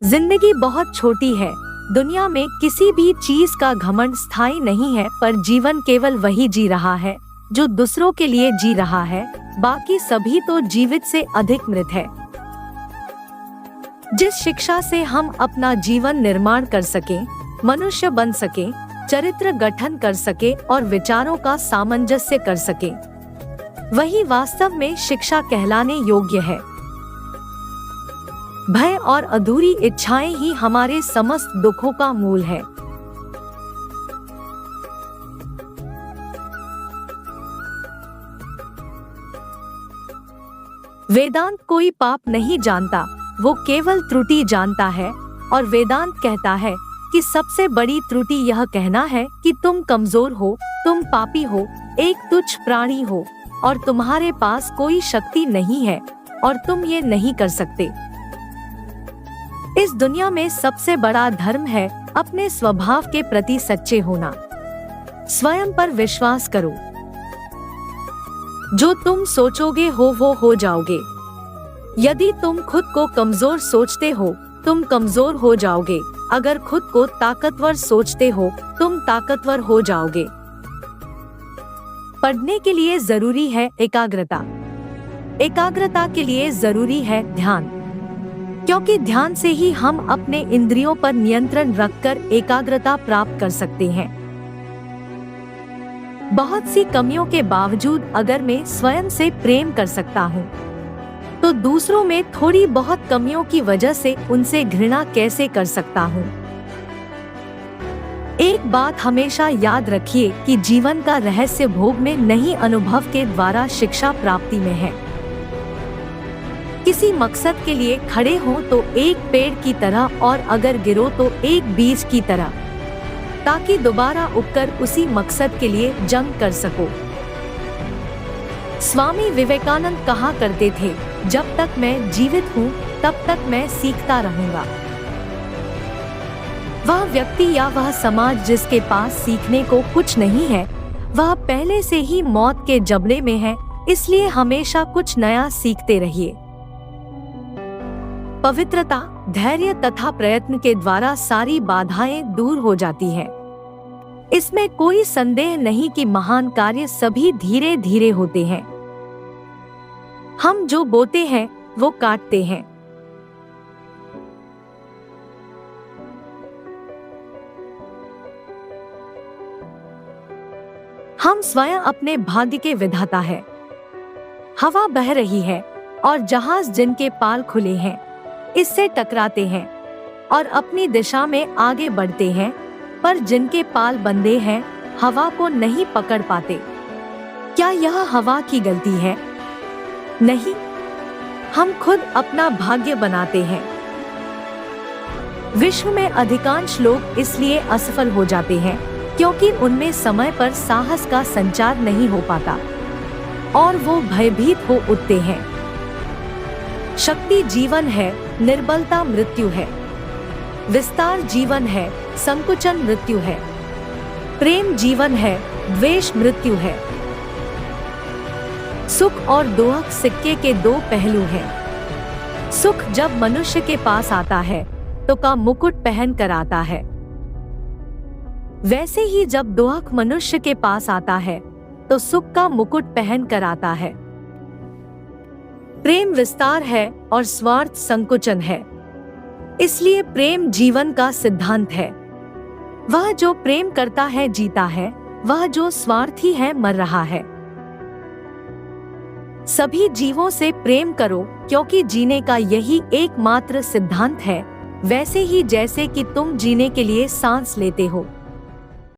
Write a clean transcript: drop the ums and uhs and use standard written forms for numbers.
जिंदगी बहुत छोटी है। दुनिया में किसी भी चीज का घमंड स्थायी नहीं है, पर जीवन केवल वही जी रहा है जो दूसरों के लिए जी रहा है। बाकी सभी तो जीवित से अधिक मृत है। जिस शिक्षा से हम अपना जीवन निर्माण कर सके, मनुष्य बन सके, चरित्र गठन कर सके और विचारों का सामंजस्य कर सके, वही वास्तव में शिक्षा कहलाने योग्य है। भय और अधूरी इच्छाएं ही हमारे समस्त दुखों का मूल है। वेदांत कोई पाप नहीं जानता, वो केवल त्रुटि जानता है। और वेदांत कहता है कि सबसे बड़ी त्रुटि यह कहना है कि तुम कमजोर हो, तुम पापी हो, एक तुच्छ प्राणी हो और तुम्हारे पास कोई शक्ति नहीं है और तुम ये नहीं कर सकते। इस दुनिया में सबसे बड़ा धर्म है अपने स्वभाव के प्रति सच्चे होना। स्वयं पर विश्वास करो। जो तुम सोचोगे वो हो जाओगे। यदि तुम खुद को कमजोर सोचते हो, तुम कमजोर हो जाओगे। अगर खुद को ताकतवर सोचते हो, तुम ताकतवर हो जाओगे। पढ़ने के लिए जरूरी है एकाग्रता। एकाग्रता के लिए जरूरी है ध्यान, क्योंकि ध्यान से ही हम अपने इंद्रियों पर नियंत्रण रखकर एकाग्रता प्राप्त कर सकते हैं। बहुत सी कमियों के बावजूद अगर मैं स्वयं से प्रेम कर सकता हूँ, तो दूसरों में थोड़ी बहुत कमियों की वजह से उनसे घृणा कैसे कर सकता हूँ। एक बात हमेशा याद रखिए कि जीवन का रहस्य भोग में नहीं, अनुभव के द्वारा शिक्षा प्राप्ति में है। किसी मकसद के लिए खड़े हो तो एक पेड़ की तरह, और अगर गिरो तो एक बीज की तरह, ताकि दोबारा उगकर उसी मकसद के लिए जंग कर सको। स्वामी विवेकानंद कहा करते थे, जब तक मैं जीवित हूँ तब तक मैं सीखता रहूंगा। वह व्यक्ति या वह समाज जिसके पास सीखने को कुछ नहीं है, वह पहले से ही मौत के जबड़े में है। इसलिए हमेशा कुछ नया सीखते रहिए। पवित्रता, धैर्य तथा प्रयत्न के द्वारा सारी बाधाएं दूर हो जाती हैं। इसमें कोई संदेह नहीं कि महान कार्य सभी धीरे धीरे होते हैं। हम जो बोते हैं वो काटते हैं। हम स्वयं अपने भाग्य के विधाता हैं। हवा बह रही है और जहाज जिनके पाल खुले हैं इससे टकराते हैं और अपनी दिशा में आगे बढ़ते हैं, पर जिनके पाल बंधे हैं हवा को नहीं पकड़ पाते। क्या यह हवा की गलती है? नहीं, हम खुद अपना भाग्य बनाते हैं। विश्व में अधिकांश लोग इसलिए असफल हो जाते हैं क्योंकि उनमें समय पर साहस का संचार नहीं हो पाता और वो भयभीत हो उठते हैं। शक्ति जीवन है, निर्बलता मृत्यु है। विस्तार जीवन है, संकुचन मृत्यु है। प्रेम जीवन है, द्वेष मृत्यु है। सुख और दुख सिक्के के दो पहलू हैं। सुख जब मनुष्य के पास आता है तो का मुकुट पहन कर आता है, वैसे ही जब दुख मनुष्य के पास आता है तो सुख का मुकुट पहन कर आता है। प्रेम विस्तार है और स्वार्थ संकुचन है। इसलिए प्रेम जीवन का सिद्धांत है। वह जो प्रेम करता है जीता है, वह जो स्वार्थी है मर रहा है। सभी जीवों से प्रेम करो, क्योंकि जीने का यही एकमात्र सिद्धांत है, वैसे ही जैसे कि तुम जीने के लिए सांस लेते हो।